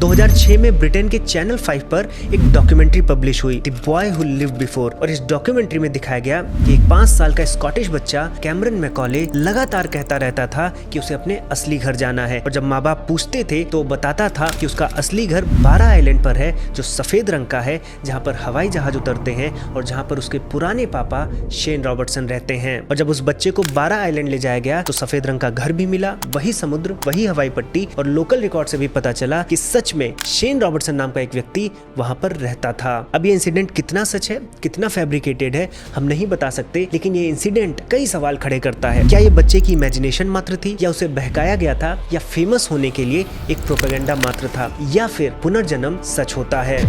2006 में ब्रिटेन के चैनल 5 पर एक डॉक्यूमेंट्री पब्लिश हुई, the boy who lived before. और इस डॉक्यूमेंट्री में दिखाया गया कि एक 5 साल का स्कॉटिश बच्चा कैमरन मैकॉले लगातार कहता रहता था कि उसे अपने असली घर जाना है, और जब माँ बाप पूछते थे तो बताता था कि उसका असली घर 12 आइलैंड पर है, जो सफेद रंग का है, जहाँ पर हवाई जहाज उतरते हैं और जहाँ पर उसके पुराने पापा शेन रॉबर्टसन रहते हैं। और जब उस बच्चे को 12 आइलैंड ले जाया गया तो सफेद रंग का घर भी मिला, वही समुद्र, वही हवाई पट्टी, और लोकल रिकॉर्ड से भी पता चला कि सच में शेन रॉबर्टसन नाम का एक व्यक्ति वहां पर रहता था। अब ये इंसिडेंट कितना सच है, कितना फैब्रिकेटेड है, हम नहीं बता सकते, लेकिन ये इंसिडेंट कई सवाल खड़े करता है। क्या ये बच्चे की इमेजिनेशन मात्र थी, या उसे बहकाया गया था, या फेमस होने के लिए एक प्रोपेगेंडा मात्र था, या फिर पुनर्जन्म सच होता है?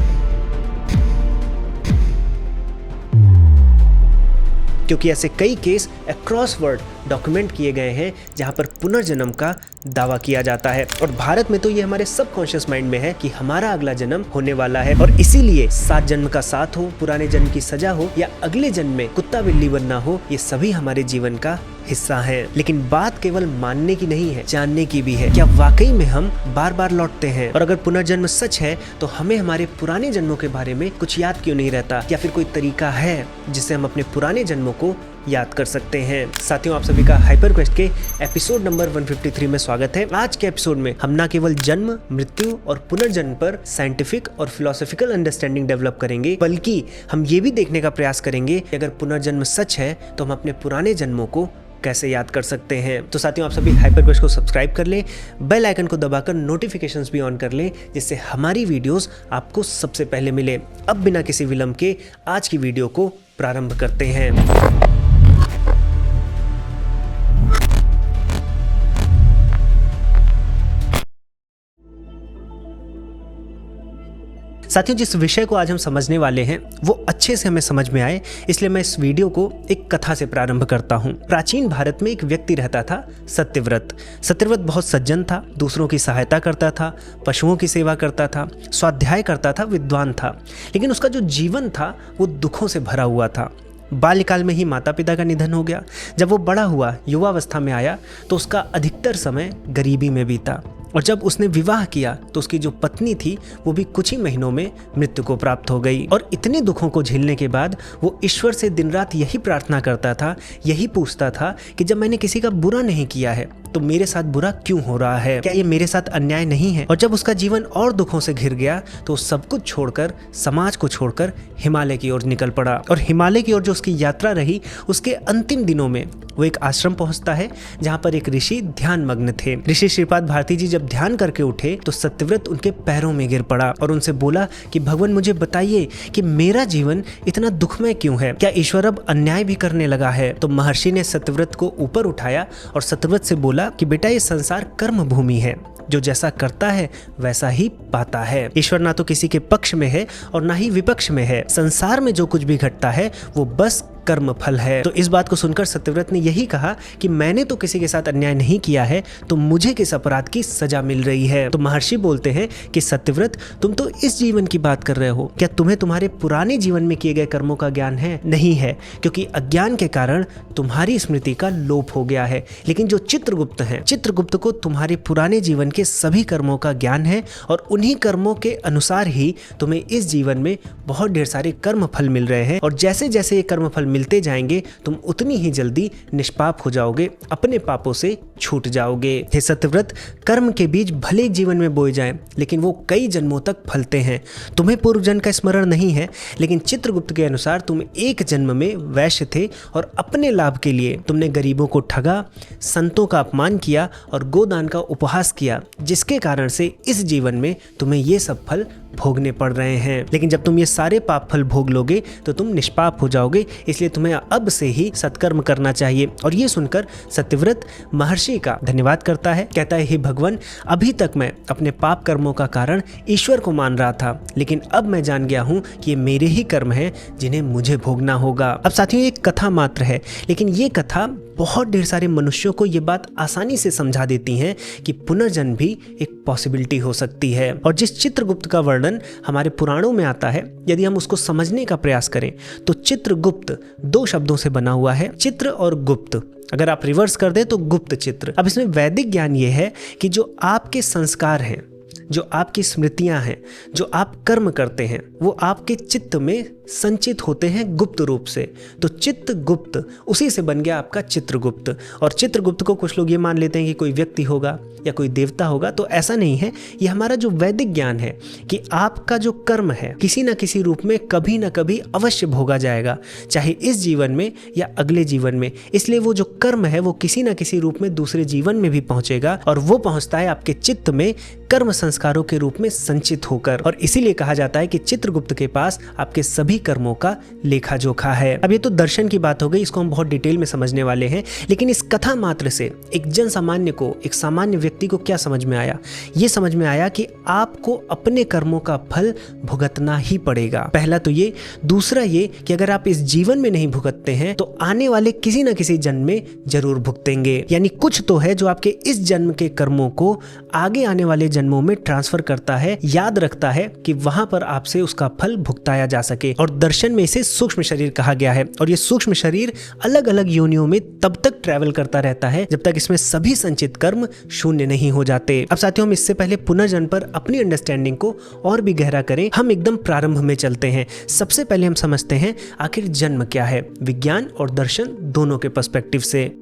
क्योंकि ऐसे कई केस अक्रॉस वर्ल्ड डॉक्यूमेंट किए गए हैं जहां पर पुनर्जन्म का दावा किया जाता है, और भारत में तो ये हमारे सबकॉन्शियस माइंड में है कि हमारा अगला जन्म होने वाला है, और इसीलिए 7 जन्म का साथ हो, पुराने जन्म की सजा हो, या अगले जन्म में कुत्ता बिल्ली बनना हो, ये सभी हमारे जीवन का हिस्सा है। लेकिन बात केवल मानने की नहीं है, जानने की भी है। क्या वाकई में हम बार बार लौटते हैं? और अगर पुनर्जन्म सच है तो हमें हमारे पुराने जन्मों के बारे में कुछ याद क्यों नहीं रहता? या फिर कोई तरीका है जिससे हम अपने पुराने जन्मों को याद कर सकते हैं? साथियों, आप सभी का हाइपर क्वेस्ट के एपिसोड नंबर 153 में स्वागत है। आज के एपिसोड में हम न केवल जन्म, मृत्यु और पुनर्जन्म पर साइंटिफिक और फिलोसॉफिकल अंडरस्टैंडिंग डेवलप करेंगे, बल्कि हम ये भी देखने का प्रयास करेंगे कि अगर पुनर्जन्म सच है तो हम अपने पुराने जन्मों को कैसे याद कर सकते हैं। तो साथियों, आप सभी हाइपर क्वेस्ट को सब्सक्राइब कर लें, बेल आइकन को दबाकर नोटिफिकेशंस भी ऑन कर लें, जिससे हमारी वीडियोस आपको सबसे पहले मिले। अब बिना किसी विलंब के आज की वीडियो को प्रारंभ करते हैं। साथियों, जिस विषय को आज हम समझने वाले हैं वो अच्छे से हमें समझ में आए, इसलिए मैं इस वीडियो को एक कथा से प्रारंभ करता हूँ। प्राचीन भारत में एक व्यक्ति रहता था, सत्यव्रत। सत्यव्रत बहुत सज्जन था, दूसरों की सहायता करता था, पशुओं की सेवा करता था, स्वाध्याय करता था, विद्वान था। लेकिन उसका जो जीवन था वो दुखों से भरा हुआ था। बाल्यकाल में ही माता पिता का निधन हो गया। जब वो बड़ा हुआ, युवावस्था में आया, तो उसका अधिकतर समय गरीबी में बीता, और जब उसने विवाह किया तो उसकी जो पत्नी थी वो भी कुछ ही महीनों में मृत्यु को प्राप्त हो गई। और इतने दुखों को झेलने के बाद वो ईश्वर से दिन रात यही प्रार्थना करता था, यही पूछता था कि जब मैंने किसी का बुरा नहीं किया है तो मेरे साथ बुरा क्यों हो रहा है? क्या ये मेरे साथ अन्याय नहीं है? और जब उसका जीवन और दुखों से घिर गया तो सब कुछ छोड़कर, समाज को छोड़कर हिमालय की ओर निकल पड़ा। और हिमालय की ओर जो उसकी यात्रा रही, उसके अंतिम दिनों में वो एक आश्रम पहुंचता है जहां पर एक ऋषि ध्यान मग्न थे। ऋषि श्रीपाद भारती जी जब ध्यान करके उठे तो सत्यव्रत उनके पैरों में गिर पड़ा और उनसे बोला कि भगवान, मुझे बताइए कि मेरा जीवन इतना दुखमय क्यों है? क्या ईश्वर अब अन्याय भी करने लगा है? तो महर्षि ने सत्यव्रत को ऊपर उठाया और सत्यव्रत से बोला कि बेटा, ये संसार कर्म भूमि है, जो जैसा करता है वैसा ही पाता है। ईश्वर ना तो किसी के पक्ष में है और ना ही विपक्ष में है। संसार में जो कुछ भी घटता है वो बस कर्म फल है। तो इस बात को सुनकर सत्यव्रत ने यही कहा कि मैंने तो किसी के साथ अन्याय नहीं किया है, तो मुझे किस अपराध की सजा मिल रही है? तो महर्षि बोलते हैं कि सत्यव्रत, तुम तो इस जीवन की बात कर रहे हो, क्या तुम्हें तुम्हारे पुराने जीवन में किए गए कर्मों का ज्ञान है? नहीं है, क्योंकि अज्ञान के कारण तुम्हारी स्मृति का लोप हो गया है। लेकिन जो चित्रगुप्त है, चित्रगुप्त को तुम्हारे पुराने जीवन के सभी कर्मों का ज्ञान है, और उन्हीं कर्मों के अनुसार ही तुम्हें इस जीवन में बहुत ढेर सारे कर्म फल मिल रहे हैं, और जैसे जैसे ये कर्म फल मिलते जाएंगे तुम उतनी ही जल्दी निष्पाप हो जाओगे, अपने पापों से छूट जाओगे। हे सत्यव्रत, कर्म के बीज भले जीवन में बोए जाएं, लेकिन वो कई जन्मों तक फलते हैं। तुम्हें पूर्व जन्म का स्मरण नहीं है, लेकिन चित्रगुप्त के अनुसार तुम एक जन्म में वैश्य थे और अपने लाभ के लिए तुमने गरीबों को ठगा, संतों का अपमान किया और गोदान का उपहास किया, जिसके कारण से इस जीवन में तुम्हें ये सब फल भोगने पड़ रहे हैं। लेकिन जब तुम ये सारे पाप फल भोग लोगे तो तुम निष्पाप हो जाओगे, इसलिए तुम्हें अब से ही सत्कर्म करना चाहिए। और ये सुनकर सत्यव्रत महर्षि का धन्यवाद करता है, कहता है, हे भगवान, अभी तक मैं अपने पाप कर्मों का कारण ईश्वर को मान रहा था, लेकिन अब मैं जान गया हूँ कि ये मेरे ही कर्म हैं जिन्हें मुझे भोगना होगा। अब साथियों, ये कथा मात्र है, लेकिन ये कथा बहुत ढेर सारे मनुष्यों को ये बात आसानी से समझा देती हैं कि पुनर्जन्म भी एक पॉसिबिलिटी हो सकती है। और जिस चित्रगुप्त का वर्णन हमारे पुराणों में आता है, यदि हम उसको समझने का प्रयास करें तो चित्रगुप्त 2 शब्दों से बना हुआ है, चित्र और गुप्त। अगर आप रिवर्स कर दें तो गुप्त चित्र। अब इसमें वैदिक ज्ञान ये है कि जो आपके संस्कार हैं, जो आपकी स्मृतियां हैं, जो आप कर्म करते हैं, वो आपके चित्त में संचित होते हैं गुप्त रूप से। तो चित्त गुप्त, उसी से बन गया आपका चित्रगुप्त। और चित्रगुप्त को कुछ लोग ये मान लेते हैं कि कोई व्यक्ति होगा या कोई देवता होगा, तो ऐसा नहीं है। ये हमारा जो वैदिक ज्ञान है कि आपका जो कर्म है किसी न किसी रूप में कभी ना कभी अवश्य भोगा जाएगा, चाहे इस जीवन में या अगले जीवन में। इसलिए वो जो कर्म है वो किसी न किसी रूप में दूसरे जीवन में भी पहुंचेगा, और वो पहुंचता है आपके चित्त में कर्म संस्कारों के रूप में संचित होकर। और इसीलिए कहा जाता है कि चित्रगुप्त के पास आपके सभी कर्मों का लेखा जोखा है। अब ये तो दर्शन की बात हो गई, इसको हम बहुत डिटेल में समझने वाले हैं। लेकिन इस कथा मात्र से एक जन सामान्य को, एक सामान्य व्यक्ति को क्या समझ में आया? ये समझ में आया कि आपको अपने कर्मों का फल भुगतना ही पड़ेगा। पहला तो ये। दूसरा ये कि अगर आप इस जीवन में नहीं भुगतते हैं तो आने वाले किसी न किसी जन्म में जरूर भुगतेंगे। यानी कुछ तो है जो आपके इस जन्म के कर्मों को आगे आने वाले जन्मों में ट्रांसफर करता है, याद रखता है कि वहां पर आपसे उसका फल भुगताया जा सके। और दर्शन में इसे सूक्ष्म शरीर कहा गया है। और ये सूक्ष्म शरीर अलग अलग योनियों में तब तक ट्रैवल करता रहता है जब तक इसमें सभी संचित कर्म शून्य नहीं हो जाते। अब साथियों, हम इससे पहले पुनर्जन्म पर अपनी अंडरस्टैंडिंग को और भी गहरा करें, हम एकदम प्रारंभ में चलते हैं। सबसे पहले हम समझते हैं आखिर जन्म क्या है, विज्ञान और दर्शन दोनों के पर्सपेक्टिव से।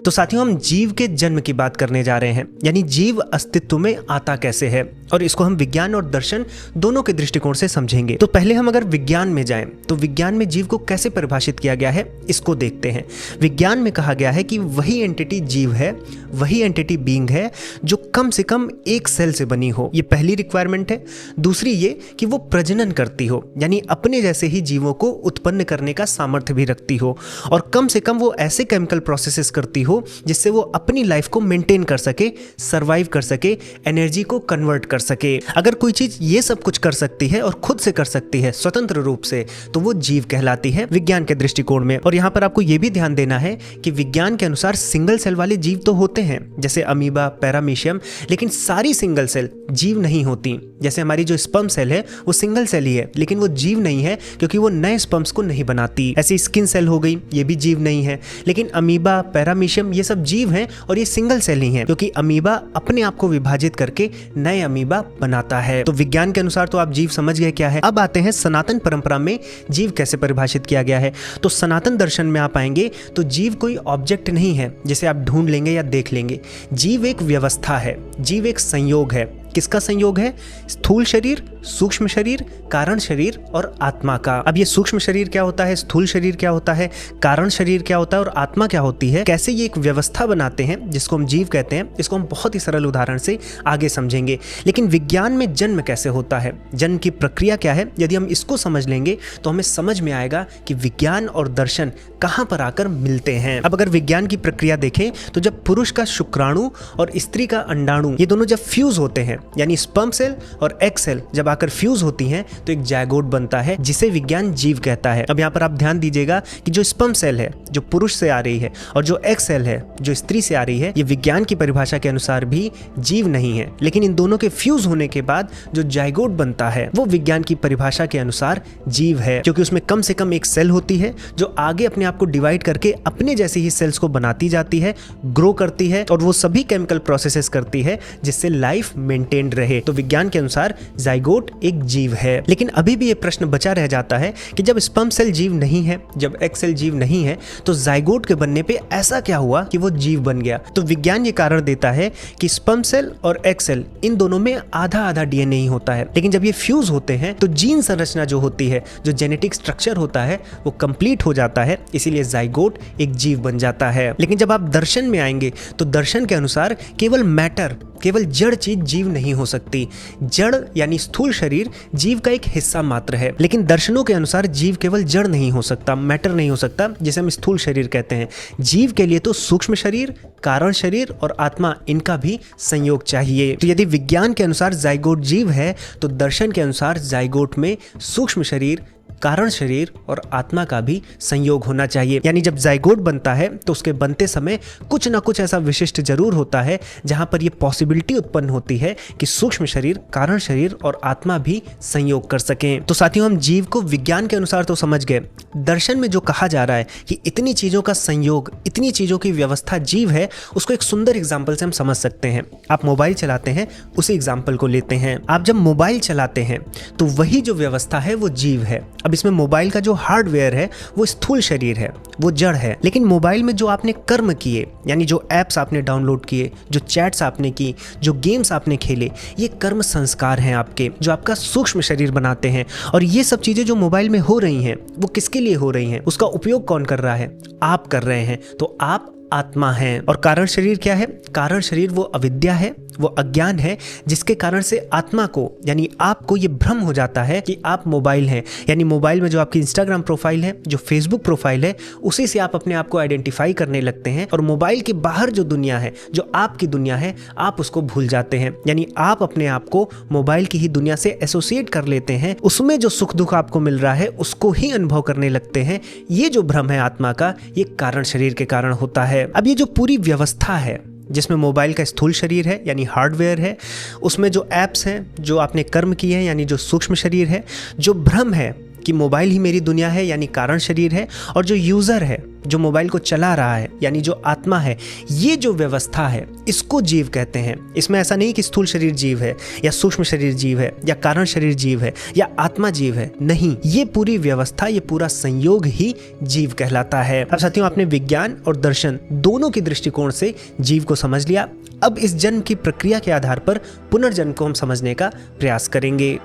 तो साथियों, हम जीव के जन्म की बात करने जा रहे हैं, यानी जीव अस्तित्व में आता कैसे है, और इसको हम विज्ञान और दर्शन दोनों के दृष्टिकोण से समझेंगे। तो पहले हम अगर विज्ञान में जाएं तो विज्ञान में जीव को कैसे परिभाषित किया गया है इसको देखते हैं। विज्ञान में कहा गया है कि वही एंटिटी जीव है, वही एंटिटी बीइंग है जो कम से कम एक सेल से बनी हो। ये पहली रिक्वायरमेंट है। दूसरी ये कि वो प्रजनन करती हो, यानी अपने जैसे ही जीवों को उत्पन्न करने का सामर्थ्य भी रखती हो, और कम से कम वो ऐसे केमिकल प्रोसेसेस करती हो जिससे वो अपनी लाइफ को मेंटेन कर सके, सरवाइव कर सके, एनर्जी को कन्वर्ट कर सके। अगर कोई चीज ये सब कुछ कर सकती है और खुद से कर सकती है स्वतंत्र रूप से, तो वो जीव कहलाती है विज्ञान के दृष्टिकोण में। और यहाँ पर आपको ये भी ध्यान देना है कि विज्ञान के अनुसार सिंगल सेल वाले जीव तो होते हैं, जैसे अमीबा, पैरामीशियम, लेकिन सारी सिंगल सेल जीव नहीं होती। जैसे हमारी जो स्पर्म सेल है वो सिंगल सेल ही है, लेकिन वो जीव नहीं है क्योंकि वो नए स्पर्म्स को नहीं बनाती। ऐसी स्किन सेल हो गई, ये भी जीव नहीं है, लेकिन अमीबा, पैरामीशियम ये सब जीव हैं, और ये सिंगल सेल ही हैं क्योंकि अमीबा अपने आप को विभाजित करके नए अमीबा बनाता है। तो विज्ञान के अनुसार तो आप जीव समझ गए क्या है। अब आते हैं सनातन परंपरा में जीव कैसे परिभाषित किया गया है। तो सनातन दर्शन में आप आएंगे तो जीव कोई ऑब्जेक्ट नहीं है जिसे आप ढूंढ लेंगे या देख लेंगे। जीव एक व्यवस्था है, जीव एक संयोग है। किसका संयोग है? स्थूल शरीर, सूक्ष्म शरीर, कारण शरीर और आत्मा का। अब ये सूक्ष्म शरीर क्या होता है, स्थूल शरीर क्या होता है, कारण शरीर क्या होता है और आत्मा क्या होती है, कैसे ये एक व्यवस्था बनाते हैं जिसको हम जीव कहते हैं, इसको हम बहुत ही सरल उदाहरण से आगे समझेंगे। लेकिन विज्ञान में जन्म कैसे होता है, जन्म की प्रक्रिया क्या है, यदि हम इसको समझ लेंगे तो हमें समझ में आएगा कि विज्ञान और दर्शन कहाँ पर आकर मिलते हैं। अब अगर विज्ञान की प्रक्रिया देखें तो जब पुरुष का शुक्राणु और स्त्री का अंडाणु ये दोनों जब फ्यूज होते हैं, यानी स्पर्म सेल और एग सेल जब आकर फ्यूज होती हैं तो एक जायगोट बनता है जिसे विज्ञान जीव कहता है। अब यहाँ पर आप ध्यान दीजिएगा कि जो स्पर्म सेल है जो पुरुष से आ रही है और जो एग सेल है जो स्त्री से आ रही है, ये विज्ञान की परिभाषा के अनुसार भी जीव नहीं है, लेकिन इन दोनों के फ्यूज होने के बाद जो जायगोट बनता है वो विज्ञान की परिभाषा के अनुसार जीव है, क्योंकि उसमें कम से कम एक सेल होती है जो आगे अपने आप को डिवाइड करके अपने जैसे ही सेल्स को बनाती जाती है, ग्रो करती है और वो सभी केमिकल प्रोसेसेस करती है जिससे लाइफ मेंटेन्ड रहे। तो विज्ञान के अनुसार जाइगोट एक जीव है। लेकिन अभी भी ये प्रश्न बचा रह जाता है कि जब स्पर्म सेल जीव नहीं है, जब एग सेल जीव नहीं है, तो जाइगोट के बनने पे ऐसा क्या हुआ कि वो जीव बन गया। तो विज्ञान ये कारण देता है कि स्पर्म सेल और एग सेल इन दोनों में आधा आधा डीएनए ही होता है, लेकिन जब ये फ्यूज होते हैं तो जीन संरचना जो होती है, जो जेनेटिक स्ट्रक्चर होता है वो कंप्लीट हो जाता है, इसीलिए जाइगोट एक जीव बन जाता है। लेकिन जब आप दर्शन में आएंगे तो दर्शन के अनुसार केवल मैटर, केवल जड़ चीज जीव नहीं हो सकती। जड़ यानी स्थूल शरीर जीव का एक हिस्सा मात्र है, लेकिन दर्शनों के अनुसार जीव केवल जड़ नहीं हो सकता, मैटर नहीं हो सकता, जिसे हम स्थूल शरीर कहते हैं। जीव के लिए तो सूक्ष्म शरीर, कारण शरीर और आत्मा इनका भी संयोग चाहिए। तो यदि विज्ञान के अनुसार जाइगोट जीव है तो दर्शन के अनुसार जाइगोट में सूक्ष्म शरीर, कारण शरीर और आत्मा का भी संयोग होना चाहिए। यानी जब जाइगोट बनता है तो उसके बनते समय कुछ ना कुछ ऐसा विशिष्ट जरूर होता है जहां पर यह पॉसिबिलिटी उत्पन्न होती है कि सूक्ष्म शरीर, कारण शरीर और आत्मा भी संयोग कर सकें। तो साथियों, हम जीव को विज्ञान के अनुसार तो समझ गए, दर्शन में जो कहा जा रहा है कि इतनी चीजों का संयोग, इतनी चीजों की व्यवस्था जीव है, उसको एक सुंदर एग्जाम्पल से हम समझ सकते हैं। आप मोबाइल चलाते हैं, उसी एग्जाम्पल को लेते हैं। आप जब मोबाइल चलाते हैं तो वही जो व्यवस्था है वो जीव है। अब इसमें मोबाइल का जो हार्डवेयर है वो स्थूल शरीर है, वो जड़ है। लेकिन मोबाइल में जो आपने कर्म किए, यानी जो एप्स आपने डाउनलोड किए, जो चैट्स आपने की, जो गेम्स आपने खेले, ये कर्म संस्कार हैं आपके, जो आपका सूक्ष्म शरीर बनाते हैं। और ये सब चीजें जो मोबाइल में हो रही हैं वो किसके लिए हो रही हैं, उसका उपयोग कौन कर रहा है? आप कर रहे हैं। तो आप आत्मा है। और कारण शरीर क्या है? कारण शरीर वो अविद्या है, वो अज्ञान है, जिसके कारण से आत्मा को, यानी आपको ये भ्रम हो जाता है कि आप मोबाइल हैं। यानी मोबाइल में जो आपकी इंस्टाग्राम प्रोफाइल है, जो फेसबुक प्रोफाइल है, उसी से आप अपने आप को आइडेंटिफाई करने लगते हैं। और मोबाइल के बाहर जो दुनिया है, जो आपकी दुनिया है, आप उसको भूल जाते हैं। यानी आप अपने आप को मोबाइल की ही दुनिया से एसोसिएट कर लेते हैं, उसमें जो सुख दुख आपको मिल रहा है उसको ही अनुभव करने लगते हैं। ये जो भ्रम है आत्मा का, ये कारण शरीर के कारण होता है। अब ये जो पूरी व्यवस्था है जिसमें मोबाइल का स्थूल शरीर है यानी हार्डवेयर है, उसमें जो एप्स हैं, जो आपने कर्म किए हैं यानी जो सूक्ष्म शरीर है, जो भ्रम है कि मोबाइल ही मेरी दुनिया है यानी कारण शरीर है, और जो यूज़र है जो मोबाइल को चला रहा है यानी जो आत्मा है, ये जो व्यवस्था है इसको जीव कहते हैं। इसमें ऐसा नहीं कि स्थूल शरीर जीव है या सूक्ष्म शरीर जीव है या कारण शरीर जीव है या आत्मा जीव है, नहीं, ये पूरी व्यवस्था, ये पूरा संयोग ही जीव कहलाता है। अब साथियों, आपने विज्ञान और दर्शन दोनों के दृष्टिकोण से जीव को समझ लिया। अब इस जन्म की प्रक्रिया के आधार पर पुनर्जन्म को हम समझने का प्रयास करेंगे।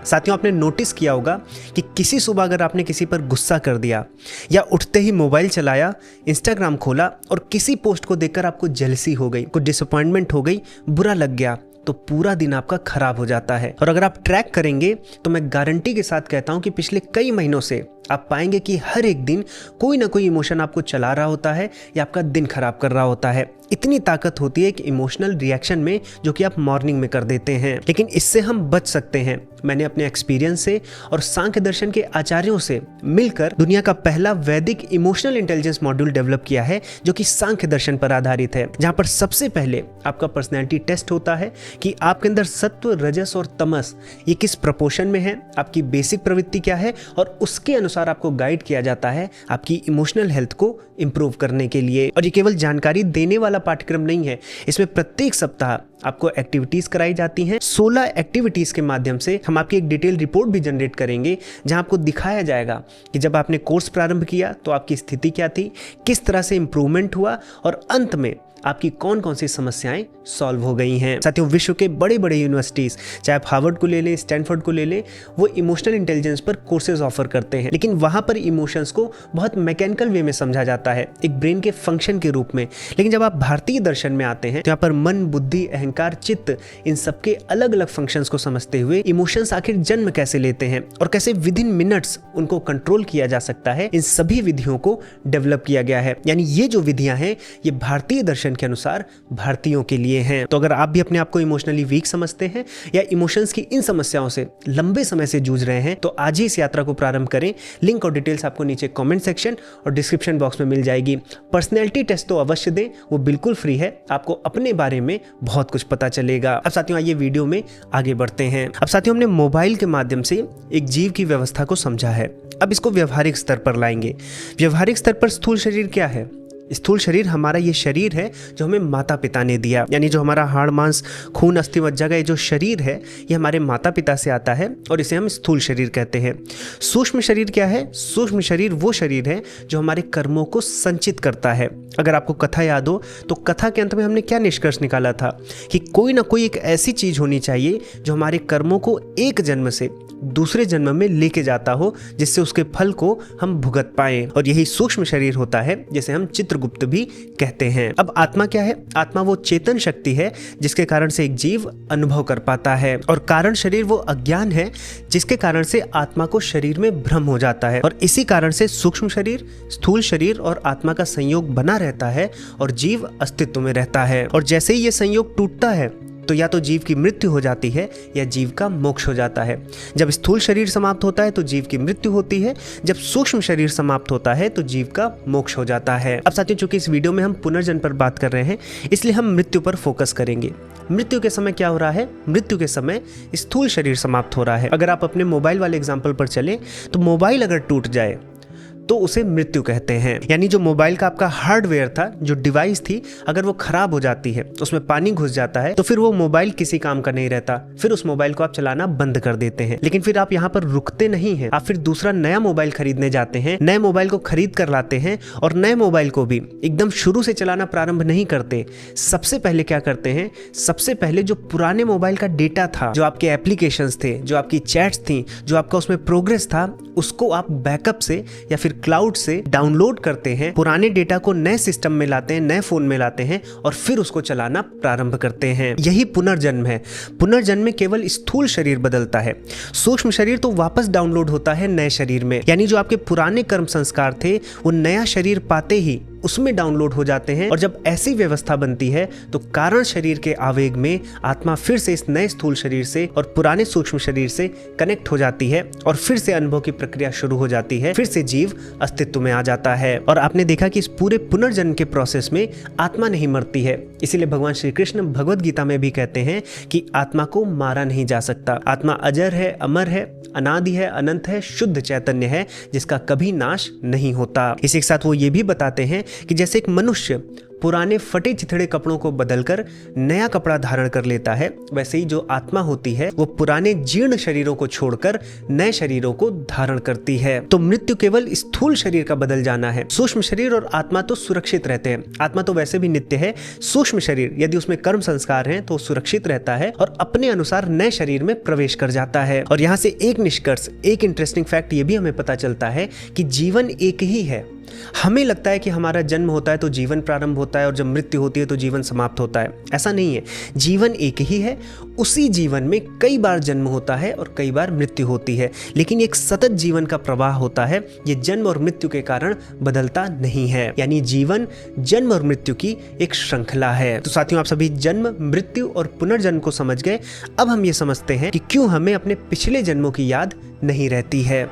साथियों, आपने नोटिस किया होगा कि किसी सुबह अगर आपने किसी पर गुस्सा कर दिया या उठते ही मोबाइल चलाया, इंस्टाग्राम खोला और किसी पोस्ट को देखकर आपको जेलसी हो गई, कुछ डिसअपॉइंटमेंट हो गई, बुरा लग गया, तो पूरा दिन आपका खराब हो जाता है। और अगर आप ट्रैक करेंगे तो मैं गारंटी के साथ कहता हूं कि पिछले कई महीनों से आप पाएंगे कि हर एक दिन कोई ना कोई इमोशन आपको चला रहा होता है या आपका दिन खराब कर रहा होता है। इतनी ताकत होती है कि इमोशनल रिएक्शन में, जो कि आप मॉर्निंग में कर देते हैं। लेकिन इससे हम बच सकते हैं। मैंने अपने एक्सपीरियंस से और सांख्य दर्शन के आचार्यों से मिलकर दुनिया का पहला वैदिक इमोशनल इंटेलिजेंस मॉड्यूल डेवलप किया है, जो कि सांख्य दर्शन पर आधारित है, जहां पर सबसे पहले आपका पर्सनैलिटी टेस्ट होता है कि आपके अंदर सत्व, रजस और तमस ये किस प्रपोर्शन में है, आपकी बेसिक प्रवृत्ति क्या है, और उसके अनुसार आपको गाइड किया जाता है आपकी इमोशनल हेल्थ को इंप्रूव करने के लिए। और ये केवल जानकारी देने वाला पाठ्यक्रम नहीं है, इसमें प्रत्येक सप्ताह आपको एक्टिविटीज कराई जाती हैं। 16 एक्टिविटीज के माध्यम से हम आपकी एक डिटेल रिपोर्ट भी जनरेट करेंगे, जहां आपको दिखाया जाएगा कि जब आपने कोर्स प्रारंभ किया तो आपकी स्थिति क्या थी, किस तरह से इंप्रूवमेंट हुआ, और अंत में आपकी कौन कौन सी समस्याएं सॉल्व हो गई हैं। साथियों, विश्व के बड़े बड़े यूनिवर्सिटीज, चाहे आप हार्वर्ड को ले लें, स्टैनफोर्ड को ले लें, वो इमोशनल इंटेलिजेंस पर कोर्सेज ऑफर करते हैं। लेकिन वहां पर इमोशंस को बहुत मैकेनिकल वे में समझा जाता है, एक ब्रेन के फंक्शन के रूप में। लेकिन जब आप भारतीय दर्शन में आते हैं तो यहाँ पर मन, बुद्धि, अहंकार, चित्त, इन सबके अलग अलग फंक्शंस को समझते हुए इमोशंस आखिर जन्म कैसे लेते हैं और कैसे विद इन मिनट्स उनको कंट्रोल किया जा सकता है, इन सभी विधियों को डेवलप किया गया है। यानी ये जो विधियां हैं ये भारतीय दर्शन के अनुसार भारतीयों के लिए हैं। तो अगर आप भी अपने आप को इमोशनली वीक समझते हैं या इमोशंस की इन समस्याओं से लंबे समय से जूझ रहे हैं, तो आज ही इस यात्रा को प्रारंभ करें। लिंक और डिटेल्स आपको नीचे कमेंट सेक्शन और डिस्क्रिप्शन बॉक्स में मिल जाएगी। पर्सनैलिटी टेस्ट तो अवश्य दें, वो बिल्कुल फ्री है, आपको अपने बारे में बहुत कुछ पता चलेगा। अब साथियों, आइए वीडियो में आगे बढ़ते हैं। अब साथियों, हमने मोबाइल के माध्यम से एक जीव की व्यवस्था को समझा है। अब इसको व्यवहारिक स्तर पर लाएंगे। व्यवहारिक स्तर पर स्थूल शरीर क्या है? स्थूल शरीर हमारा ये शरीर है जो हमें माता पिता ने दिया, यानी जो हमारा हाड़, मांस, खून, अस्थि मज्जा का ये जो शरीर है ये हमारे माता पिता से आता है और इसे हम स्थूल शरीर कहते हैं। सूक्ष्म शरीर क्या है? सूक्ष्म शरीर वो शरीर है जो हमारे कर्मों को संचित करता है। अगर आपको कथा याद हो तो कथा के अंत में हमने क्या निष्कर्ष निकाला था कि कोई ना कोई एक ऐसी चीज होनी चाहिए जो हमारे कर्मों को एक जन्म से दूसरे जन्म में लेके जाता हो, जिससे उसके फल को हम भुगत पाएं, और यही सूक्ष्म शरीर होता है जिसे हम चित्रगुप्त भी कहते हैं। अब आत्मा क्या है? आत्मा वो चेतन शक्ति है जिसके कारण से एक जीव अनुभव कर पाता है, और कारण शरीर वो अज्ञान है जिसके कारण से आत्मा को शरीर में भ्रम हो जाता है, और इसी कारण से सूक्ष्म शरीर, स्थूल शरीर और आत्मा का संयोग बना रहता है और जीव अस्तित्व में रहता है। और जैसे ही ये संयोग टूटता है तो या तो जीव की मृत्यु हो जाती है या जीव का मोक्ष हो जाता है। जब स्थूल शरीर समाप्त होता है तो जीव की मृत्यु होती है, जब सूक्ष्म शरीर समाप्त होता है तो जीव का मोक्ष हो जाता है। अब साथियों, चूंकि इस वीडियो में हम पुनर्जन्म पर बात कर रहे हैं, इसलिए हम मृत्यु पर फोकस करेंगे। मृत्यु के समय क्या हो रहा है? मृत्यु के समय स्थूल शरीर समाप्त हो रहा है। अगर आप अपने मोबाइल वाले एग्जाम्पल पर चले तो मोबाइल अगर टूट जाए तो उसे मृत्यु कहते हैं। यानी जो मोबाइल का आपका हार्डवेयर था, जो डिवाइस थी, अगर वो खराब हो जाती है, उसमें पानी घुस जाता है, तो फिर वो मोबाइल किसी काम का नहीं रहता, फिर उस मोबाइल को आप चलाना बंद कर देते हैं। लेकिन फिर आप यहाँ पर रुकते नहीं हैं, आप फिर दूसरा नया मोबाइल खरीदने जाते हैं, नए मोबाइल को खरीद कर लाते हैं और नए मोबाइल को भी एकदम शुरू से चलाना प्रारंभ नहीं करते। सबसे पहले क्या करते हैं? सबसे पहले जो पुराने मोबाइल का डेटा था, जो आपके एप्लीकेशंस थे, जो आपकी चैट्स थी, जो आपका उसमें प्रोग्रेस था, उसको आप बैकअप से या फिर क्लाउड से डाउनलोड करते हैं, पुराने डेटा को नए सिस्टम में लाते हैं, नए फोन में लाते हैं और फिर उसको चलाना प्रारंभ करते हैं। यही पुनर्जन्म है। पुनर्जन्म में केवल स्थूल शरीर बदलता है, सूक्ष्म शरीर तो वापस डाउनलोड होता है नए शरीर में। यानी जो आपके पुराने कर्म संस्कार थे वो नया शरीर पाते ही उसमें डाउनलोड हो जाते हैं। और जब ऐसी व्यवस्था बनती है तो कारण शरीर के आवेग में आत्मा फिर से इस नए स्थूल शरीर से और पुराने सूक्ष्म शरीर से कनेक्ट हो जाती है और फिर से अनुभव की प्रक्रिया शुरू हो जाती है, फिर से जीव अस्तित्व में आ जाता है। और आपने देखा कि इस पूरे पुनर्जन्म के प्रोसेस में आत्मा नहीं मरती है। इसीलिए भगवान श्री कृष्ण भगवद गीता में भी कहते हैं कि आत्मा को मारा नहीं जा सकता। आत्मा अजर है, अमर है, अनादि है, अनंत है, शुद्ध चैतन्य है, जिसका कभी नाश नहीं होता। इसी के साथ वो ये भी बताते हैं कि जैसे एक मनुष्य पुराने फटे चिथड़े कपड़ों को बदलकर नया कपड़ा धारण कर लेता है, वैसे ही जो आत्मा होती है वो पुराने जीर्ण शरीरों को छोड़कर नए शरीरों को धारण करती है। तो मृत्यु केवल स्थूल शरीर का बदल जाना है। सूक्ष्म शरीर और आत्मा तो सुरक्षित रहते हैं। आत्मा तो वैसे भी नित्य है। सूक्ष्म शरीर यदि उसमें कर्म संस्कार हैं तो सुरक्षित रहता है और अपने अनुसार नए शरीर में प्रवेश कर जाता है। और यहाँ से एक निष्कर्ष, एक इंटरेस्टिंग फैक्ट ये भी हमें पता चलता है कि जीवन एक ही है। हमें लगता है कि हमारा जन्म होता है तो जीवन प्रारंभ होता है और जब मृत्यु होती है तो जीवन समाप्त होता है। ऐसा नहीं है। जीवन एक ही है। उसी जीवन में कई बार जन्म होता है और कई बार मृत्यु होती है, लेकिन एक सतत जीवन का प्रवाह होता है। ये जन्म और मृत्यु के कारण बदलता नहीं है। यानी जीवन जन्म और मृत्यु की एक श्रृंखला है। तो साथियों, आप सभी जन्म, मृत्यु और पुनर्जन्म को समझ गए। अब हम ये समझते हैं कि क्यों हमें अपने पिछले जन्मों की याद नहीं रहती है।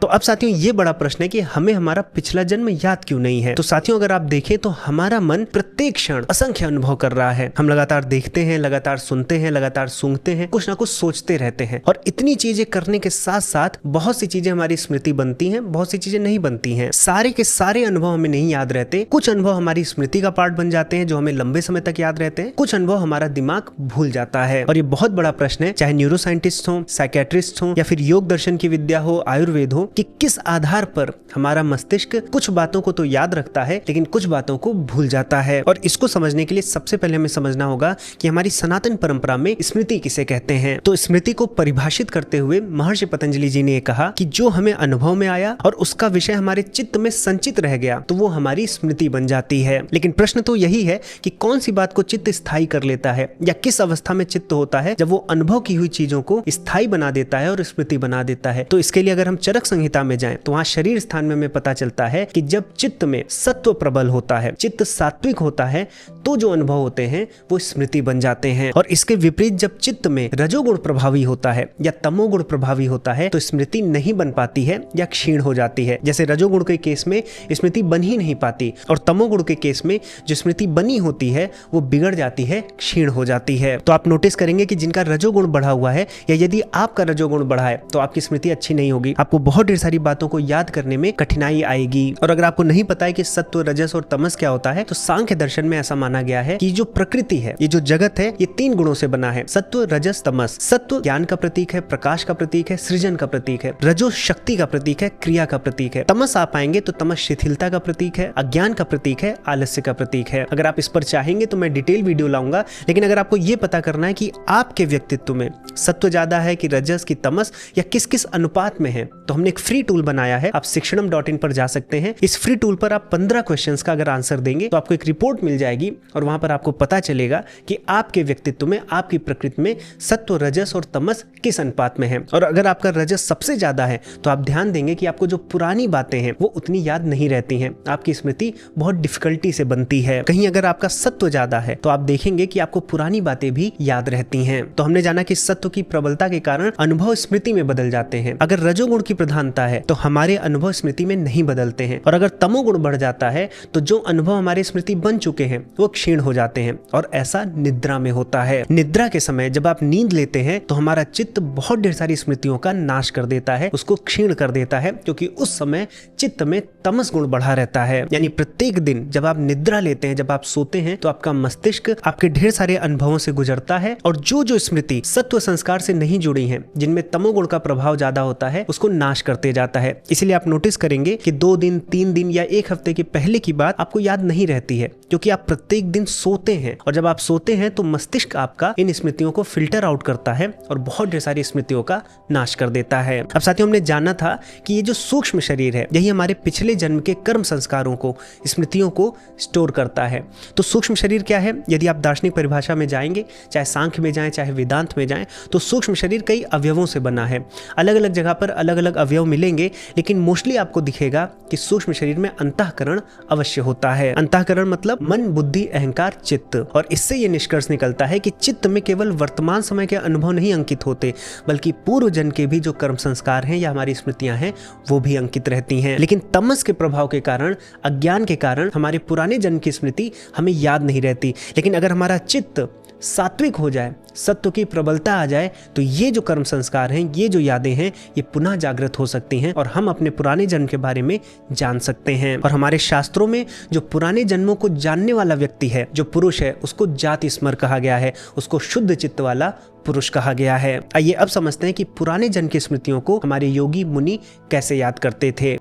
तो अब साथियों, ये बड़ा प्रश्न है कि हमें हमारा पिछला जन्म याद क्यों नहीं है। तो साथियों, अगर आप देखें तो हमारा मन प्रत्येक क्षण असंख्य अनुभव कर रहा है। हम लगातार देखते हैं, लगातार सुनते हैं, लगातार सूंघते हैं, कुछ ना कुछ सोचते रहते हैं। और इतनी चीजें करने के साथ साथ बहुत सी चीजें हमारी स्मृति बनती हैं, बहुत सी चीजें नहीं बनती हैं। सारे के सारे अनुभव हमें नहीं याद रहते। कुछ अनुभव हमारी स्मृति का पार्ट बन जाते हैं जो हमें लंबे समय तक याद रहते हैं, कुछ अनुभव हमारा दिमाग भूल जाता है। और ये बहुत बड़ा प्रश्न है, चाहे न्यूरो साइंटिस्ट हो, साइकेट्रिस्ट हो या फिर योग दर्शन की विद्या हो, आयुर्वेद हो, कि किस आधार पर हमारा मस्तिष्क कुछ बातों को तो याद रखता है लेकिन कुछ बातों को भूल जाता है। और इसको समझने के लिए सबसे पहले हमें समझना होगा कि हमारी सनातन परंपरा में स्मृति किसे कहते हैं। तो स्मृति को परिभाषित करते हुए महर्षि पतंजलि जी ने कहा कि जो हमें अनुभव में आया और उसका विषय हमारे चित्त में संचित रह गया तो वो हमारी स्मृति बन जाती है। लेकिन प्रश्न तो यही है कि कौन सी बात को चित्त स्थायी कर लेता है या किस अवस्था में चित्त होता है जब वो अनुभव की हुई चीजों को स्थायी बना देता है और स्मृति बना देता है। तो इसके लिए अगर हम चरक संहिता में जाएं तो वहां शरीर स्थान में हमें पता चलता है कि जब चित्त में सत्व प्रबल होता है, चित्त सात्विक होता है, तो जो अनुभव होते हैं वो स्मृति बन जाते हैं। और इसके विपरीत जब चित्त में रजोगुण प्रभावी होता है या तमोगुण प्रभावी होता है तो स्मृति नहीं बन पाती है या क्षीण हो जाती है। जैसे रजोगुण के केस में स्मृति बन ही नहीं पाती और तमोगुण के केस में जो स्मृति बनी होती है वो बिगड़ जाती है, क्षीण हो जाती है। तो आप नोटिस करेंगे कि जिनका रजोगुण बढ़ा हुआ है या यदि आपका रजोगुण बढ़ा है तो आपकी स्मृति अच्छी नहीं होगी, आपको बहुत ढेर सारी बातों को याद करने में कठिनाई आएगी। और अगर आपको नहीं पता है कि सत्व, रजस और तमस क्या होता है तो सांख्य दर्शन में ऐसा माना गया है कि जो प्रकृति है, ये जो जगत है, ये 3 गुणों से बना है, सत्व, रजस, तमस। सत्व ज्ञान का प्रतीक है, प्रकाश का प्रतीक है, सृजन का प्रतीक है। रजो शक्ति का प्रतीक है, क्रिया का प्रतीक है। तमस आप पाएंगे तो तमस शिथिलता का प्रतीक है, अज्ञान का प्रतीक है, आलस्य का प्रतीक है। अगर आप इस पर चाहेंगे तो मैं डिटेल वीडियो लाऊंगा, लेकिन अगर आपको ये पता करना है कि आपके व्यक्तित्व में सत्व ज्यादा है कि रजस की तमस या किस किस अनुपात में है तो हमने एक फ्री टूल बनाया है, आप शिक्षणम.in पर जा सकते हैं। इस फ्री टूल पर आप 15 क्वेश्चंस का अगर आंसर देंगे तो आपको एक रिपोर्ट मिल जाएगी और वहां पर आपको पता चलेगा कि आपके व्यक्तित्व में, आपकी प्रकृति में सत्व, रजस और तमस किस अनुपात में है। और अगर आपका रजस सबसे ज्यादा है तो आप ध्यान देंगे कि आपको जो पुरानी बातें हैं वो उतनी याद नहीं रहती हैं, आपकी स्मृति बहुत डिफिकल्टी से बनती है। कहीं अगर आपका सत्व ज्यादा है तो आप देखेंगे कि आपको पुरानी बातें भी याद रहती हैं। तो हमने जाना कि सत्व की प्रबलता के कारण अनुभव स्मृति में बदल जाते हैं। अगर रजोगुण की प्रधानता है तो हमारे अनुभव स्मृति में नहीं बदलते हैं, और अगर तमोगुण बढ़ जाता है तो जो अनुभव हमारे स्मृति बन चुके हैं वो क्षीण हो जाते हैं। और ऐसा निद्रा में होता है। निद्रा के समय जब आप नींद लेते हैं तो हमारा चित्त बहुत ढेर सारी स्मृतियों का नाश कर देता है, उसको क्षीण कर देता है, क्योंकि उस समय चित्त में तमस गुण बढ़ा रहता है। यानी प्रत्येक दिन जब आप निद्रा लेते हैं, जब आप सोते हैं, तो आपका मस्तिष्क आपके ढेर सारे अनुभवों से गुजरता है, और जो जो स्मृति सत्व संस्कार से नहीं जुड़ी हैं, जिनमें तमोगुण का प्रभाव ज्यादा होता है, उसको नाश करते जाता है। इसलिए आप नोटिस करेंगे कि 2 दिन, 3 दिन या 1 हफ्ते के पहले की बात आपको याद नहीं रहती है, क्योंकि आप प्रत्येक दिन सोते हैं, और जब आप सोते हैं तो मस्तिष्क आपका इन स्मृतियों को फिल्टर आउट करता है और बहुत ढेर सारी स्मृतियों का नाश कर देता है। अब साथियों, हमने जाना था कि ये जो सूक्ष्म शरीर है यही हमारे पिछले जन्म के कर्म संस्कारों को, स्मृतियों को स्टोर करता है। तो सूक्ष्म शरीर क्या है? यदि आप दार्शनिक परिभाषा में जाएंगे, चाहे सांख्य में जाएं, चाहे वेदांत में जाएं, तो सूक्ष्म शरीर कई अवयवों से बना है। अलग अलग जगह पर अलग अलग अवयव मिलेंगे, लेकिन मोस्टली आपको दिखेगा कि सूक्ष्म शरीर में अंतःकरण अवश्य होता है। अंतःकरण मतलब मन, बुद्धि, अहंकार, चित्त। और इससे ये निष्कर्ष निकलता है कि चित्त में केवल वर्तमान समय के अनुभव नहीं अंकित होते, बल्कि पूर्व जन्म के भी जो कर्म संस्कार हैं या हमारी स्मृतियां हैं वो भी अंकित रहती हैं। लेकिन तमस के प्रभाव के कारण, अज्ञान के कारण हमारे पुराने जन्म की स्मृति हमें याद नहीं रहती। लेकिन अगर हमारा चित्त सात्विक हो जाए, सत्व की प्रबलता आ जाए, तो ये जो कर्म संस्कार हैं, ये जो यादें हैं, ये पुनः जागृत हो सकती हैं और हम अपने पुराने जन्म के बारे में जान सकते हैं। और हमारे शास्त्रों में जो पुराने जन्मों को जानने वाला व्यक्ति है, जो पुरुष है, उसको जाति स्मर कहा गया है, उसको शुद्ध चित्त वाला पुरुष कहा गया है। आइए अब समझते हैं कि पुराने जन्म की स्मृतियों को हमारे योगी मुनि कैसे याद करते थे।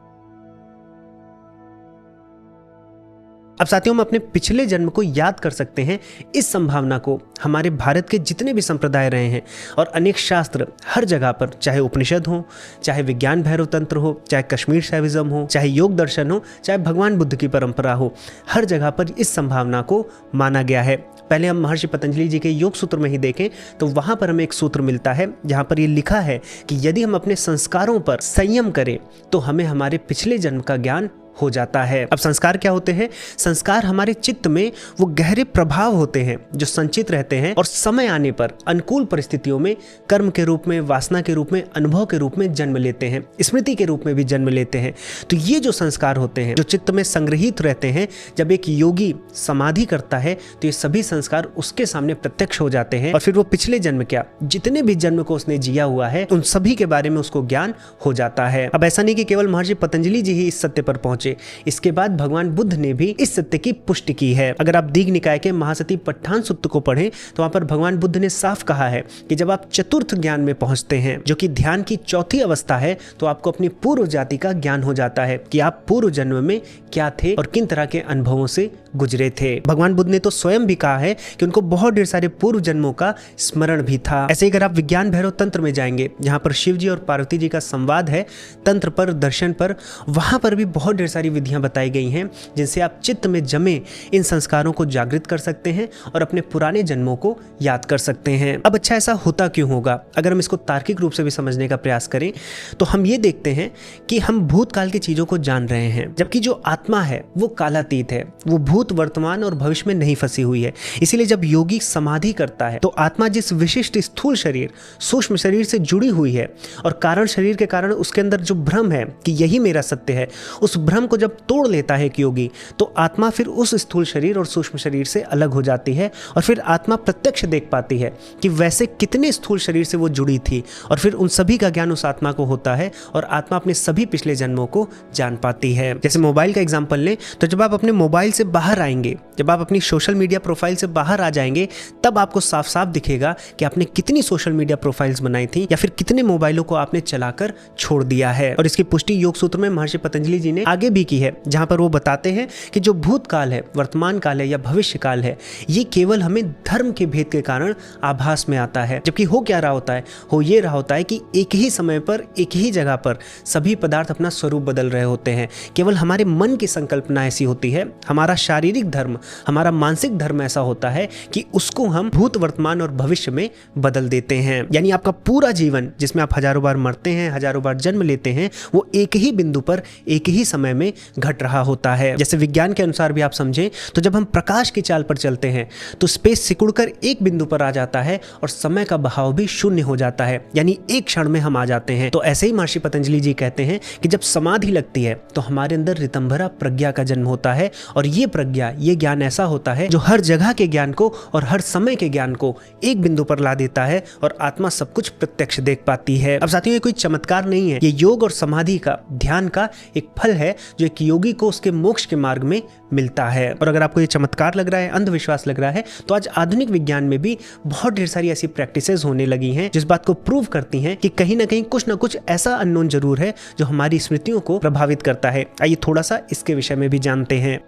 अब साथियों, हम अपने पिछले जन्म को याद कर सकते हैं। इस संभावना को हमारे भारत के जितने भी संप्रदाय रहे हैं और अनेक शास्त्र हर जगह पर, चाहे उपनिषद हो, चाहे विज्ञान भैरव तंत्र हो, चाहे कश्मीर शैविज्म हो, चाहे योग दर्शन हो, चाहे भगवान बुद्ध की परंपरा हो, हर जगह पर इस संभावना को माना गया है। पहले हम महर्षि पतंजलि जी के योग सूत्र में ही देखें तो वहां पर हमें एक सूत्र मिलता है जहां पर ये लिखा है कि यदि हम अपने संस्कारों पर संयम करें तो हमें हमारे पिछले जन्म का ज्ञान हो जाता है। अब संस्कार क्या होते हैं? संस्कार हमारे चित्त में वो गहरे प्रभाव होते हैं जो संचित रहते हैं और समय आने पर अनुकूल परिस्थितियों में कर्म के रूप में, वासना के रूप में, अनुभव के रूप में जन्म लेते हैं, स्मृति के रूप में भी जन्म लेते हैं। तो ये जो संस्कार होते हैं, जो चित्त में संग्रहित रहते हैं, जब एक योगी समाधि करता है तो ये सभी संस्कार उसके सामने प्रत्यक्ष हो जाते हैं और फिर वो पिछले जन्म क्या, जितने भी जन्म को उसने जिया हुआ है, उन सभी के बारे में उसको ज्ञान हो जाता है। अब ऐसा नहीं कि केवल महर्षि पतंजलि जी ही इस सत्य पर पहुंचे, इसके बाद भगवान बुद्ध ने भी इस सत्य की पुष्टि की है। अगर आप दीघ निकाय के महासती पट्ठान सूत्र को पढ़ें तो वहां पर भगवान बुद्ध ने साफ कहा है कि जब आप चतुर्थ ज्ञान में पहुंचते हैं, जो कि ध्यान की चौथी अवस्था है, तो आपको अपनी पूर्व जाति का ज्ञान हो जाता है कि आप पूर्व जन्म में क्या थे और किन तरह के अनुभवों से गुजरे थे। भगवान बुद्ध ने तो स्वयं भी कहा है कि उनको बहुत ढेर सारे पूर्व जन्मों का स्मरण भी था। ऐसे ही अगर आप विज्ञान भैरव तंत्र में जाएंगे, जहां पर शिव जी और पार्वती जी का संवाद है तंत्र पर, दर्शन पर, वहां पर भी बहुत ढेर सारी विधियां बताई गई हैं जिनसे आप चित्त में जमे इन संस्कारों को जागृत कर सकते हैं और अपने पुराने जन्मों को याद कर सकते हैं। अब अच्छा, ऐसा होता क्यों होगा? अगर हम इसको तार्किक रूप से भी समझने का प्रयास करें तो हम ये देखते हैं कि हम भूतकाल की चीजों को जान रहे हैं, जबकि जो आत्मा है वो कालातीत है, वो भूत, वर्तमान और भविष्य में नहीं फंसी हुई है। इसीलिए जब योगी समाधि करता है तो आत्मा जिस विशिष्ट स्थूल शरीर, सूक्ष्म शरीर से जुड़ी हुई है और कारण शरीर के कारण उसके अंदर जो भ्रम है कि यही मेरा सत्य है, उस भ्रम को जब तोड़ लेता है एक योगी, तो आत्मा फिर उस स्थूल शरीर और सूक्ष्म शरीर से अलग हो जाती है और फिर आत्मा प्रत्यक्ष देख पाती है कि वैसे कितने स्थूल शरीर से वो जुड़ी थी, और फिर उन सभी का ज्ञान उस आत्मा को होता है और आत्मा अपने सभी पिछले जन्मों को जान पाती है। जैसे मोबाइल का एग्जांपल लें तो जब आप अपने मोबाइल से बाहर बाहर आएंगे, जब आप अपनी सोशल मीडिया प्रोफाइल से बाहर आ जाएंगे, तब आपको साफ साफ दिखेगा कि आपने कितनी सोशल मीडिया प्रोफाइल्स बनाई थी या फिर कितने मोबाइलों को आपने चलाकर छोड़ दिया है। और इसकी पुष्टि योग सूत्र में महर्षि पतंजलि जी ने आगे भी की है, जहां पर वो बताते हैं कि जो भूतकाल है, वर्तमान काल है या भविष्य काल है, ये केवल हमें धर्म के भेद के कारण आभास में आता है। जबकि हो क्या रहा होता है, हो ये रहा होता है कि एक ही समय पर एक ही जगह पर सभी पदार्थ अपना स्वरूप बदल रहे होते हैं। केवल हमारे मन की संकल्पना ऐसी होती है, हमारा शारीरिक धर्म, हमारा मानसिक धर्म ऐसा होता है कि उसको हम भूत, वर्तमान और भविष्य में बदल देते हैं। यानी आपका पूरा जीवन, जिसमें आप हजारों बार मरते हैं, हजारों बार जन्म लेते हैं, वो एक ही बिंदु पर एक ही समय में घट रहा होता है। जैसे विज्ञान के अनुसार भी आप समझें तो जब हम प्रकाश की चाल पर चलते हैं तो स्पेस सिकुड़कर एक बिंदु पर आ जाता है और समय का बहाव भी शून्य हो जाता है, यानी एक क्षण में हम आ जाते हैं। तो ऐसे ही महर्षि पतंजलि जी कहते हैं कि जब समाधि लगती है तो हमारे अंदर ऋतंभरा प्रज्ञा का जन्म होता है, और ये प्रज्ञा, ये ज्ञान ऐसा होता है जो हर जगह के ज्ञान को और हर समय के ज्ञान को एक बिंदु पर ला देता है और आत्मा सब कुछ प्रत्यक्ष देख पाती है। अब साथियों, ये कोई चमत्कार नहीं है, ये योग और समाधि का, ध्यान का एक फल है जो एक योगी को उसके मोक्ष के मार्ग में मिलता है। और अगर आपको ये चमत्कार लग रहा है, अंधविश्वास लग रहा है, तो आज आधुनिक विज्ञान में भी बहुत ढेर सारी ऐसी प्रैक्टिसेस होने लगी हैं जिस बात को प्रूव करती हैं कि कहीं ना कहीं कुछ ना कुछ ऐसा अननोन जरूर है जो हमारी स्मृतियों को प्रभावित करता है। आइए थोड़ा सा इसके विषय में भी जानते हैं।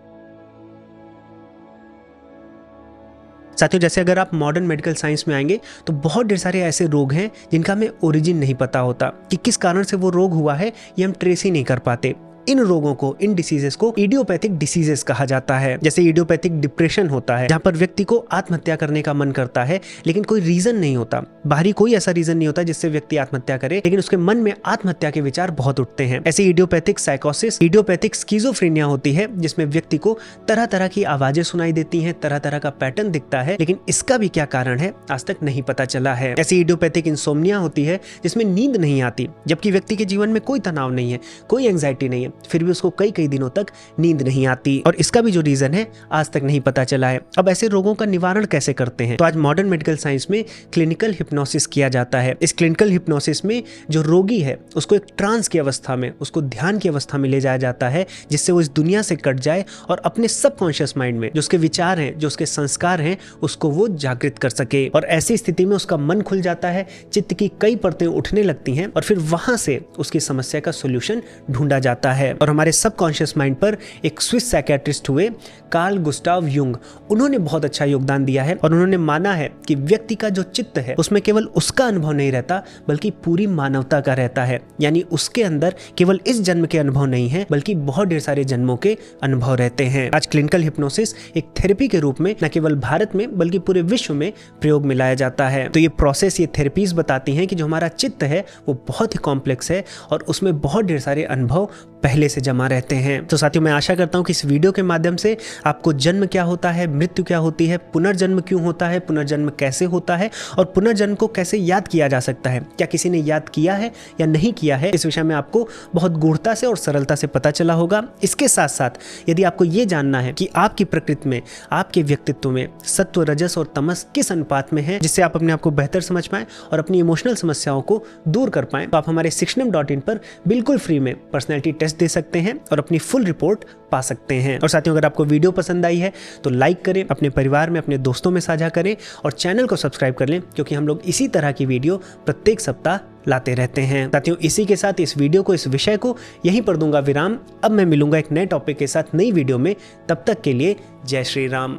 साथियों, जैसे अगर आप मॉडर्न मेडिकल साइंस में आएंगे तो बहुत ढेर सारे ऐसे रोग हैं जिनका हमें ओरिजिन नहीं पता होता, कि किस कारण से वो रोग हुआ है, ये हम ट्रेस ही नहीं कर पाते। इन रोगों को, इन डिसीजेस को इडियोपैथिक डिसीजेस कहा जाता है। जैसे इडियोपैथिक डिप्रेशन होता है, जहां पर व्यक्ति को आत्महत्या करने का मन करता है लेकिन कोई रीजन नहीं होता, बाहरी कोई ऐसा रीजन नहीं होता जिससे व्यक्ति आत्महत्या करे, लेकिन उसके मन में आत्महत्या के विचार बहुत उठते हैं। ऐसे इडियोपैथिक साइकोसिस, इडियोपैथिक स्किज़ोफ्रेनिया होती है, जिसमें व्यक्ति को तरह तरह की आवाजें सुनाई देती हैं, तरह तरह का पैटर्न दिखता है, लेकिन इसका भी क्या कारण है आज तक नहीं पता चला है। ऐसी इडियोपैथिक इंसोम्निया होती है, जिसमें नींद नहीं आती, जबकि व्यक्ति के जीवन में कोई तनाव नहीं है, कोई एंग्जाइटी नहीं है, फिर भी उसको कई कई दिनों तक नींद नहीं आती, और इसका भी जो रीजन है आज तक नहीं पता चला है। अब ऐसे रोगों का निवारण कैसे करते हैं, तो आज मॉडर्न मेडिकल साइंस में क्लिनिकल हिप्नोसिस किया जाता है। इस क्लिनिकल हिप्नोसिस में जो रोगी है उसको एक ट्रांस की अवस्था में, उसको ध्यान की अवस्था में ले जाया जाता है, जिससे वो इस दुनिया से कट जाए और अपने सबकॉन्शियस माइंड में जो उसके विचार हैं, जो उसके संस्कार हैं, उसको वो जागृत कर सके। और ऐसी स्थिति में उसका मन खुल जाता है, चित्त की कई परतें उठने लगती हैं और फिर वहां से उसकी समस्या का सोल्यूशन ढूंढा जाता है। और हमारे सबकॉन्शियस माइंड पर एक स्विस साइकियाट्रिस्ट हुए, कार्ल गुस्टाव युंग, उन्होंने बहुत अच्छा योगदान दिया है और उन्होंने माना है कि व्यक्ति का जो चित्त है उसमें केवल उसका अनुभव नहीं रहता बल्कि पूरी मानवता का रहता है। यानी उसके अंदर केवल इस जन्म के अनुभव नहीं है बल्कि बहुत ढेर सारे जन्मों के अनुभव रहते हैं। आज क्लिनिकल हिप्नोसिस एक थेरेपी के रूप में न केवल भारत में बल्कि पूरे विश्व में प्रयोग में लाया जाता है। तो ये प्रोसेस, ये थेरेपीज बताती हैं कि जो हमारा चित्त है वो बहुत ही कॉम्प्लेक्स है और उसमें बहुत ढेर सारे अनुभव पहले से जमा रहते हैं। तो साथियों, मैं आशा करता हूं कि इस वीडियो के माध्यम से आपको जन्म क्या होता है, मृत्यु क्या होती है, पुनर्जन्म क्यों होता है, पुनर्जन्म कैसे होता है और पुनर्जन्म को कैसे याद किया जा सकता है, क्या किसी ने याद किया है या नहीं किया है, इस विषय में आपको बहुत गूढ़ता से और सरलता से पता चला होगा। इसके साथ साथ यदि आपको ये जानना है कि आपकी प्रकृति में, आपके व्यक्तित्व में सत्व, रजस और तमस किस अनुपात में है, जिससे आप अपने आप को बेहतर समझ पाएं और अपनी इमोशनल समस्याओं को दूर कर पाएं, तो आप हमारे शिक्षणम.in पर बिल्कुल फ्री में पर्सनैलिटी टेस्ट दे सकते हैं और अपनी फुल रिपोर्ट पा सकते हैं। और साथियों, अगर आपको वीडियो पसंद आई है तो लाइक करें, अपने परिवार में, अपने दोस्तों में साझा करें और चैनल को सब्सक्राइब कर लें, क्योंकि हम लोग इसी तरह की वीडियो प्रत्येक सप्ताह लाते रहते हैं। साथियों, इसी के साथ इस वीडियो को, इस विषय को यहीं पर दूंगा विराम। अब मैं मिलूंगा एक नए टॉपिक के साथ नई वीडियो में। तब तक के लिए जय श्री राम।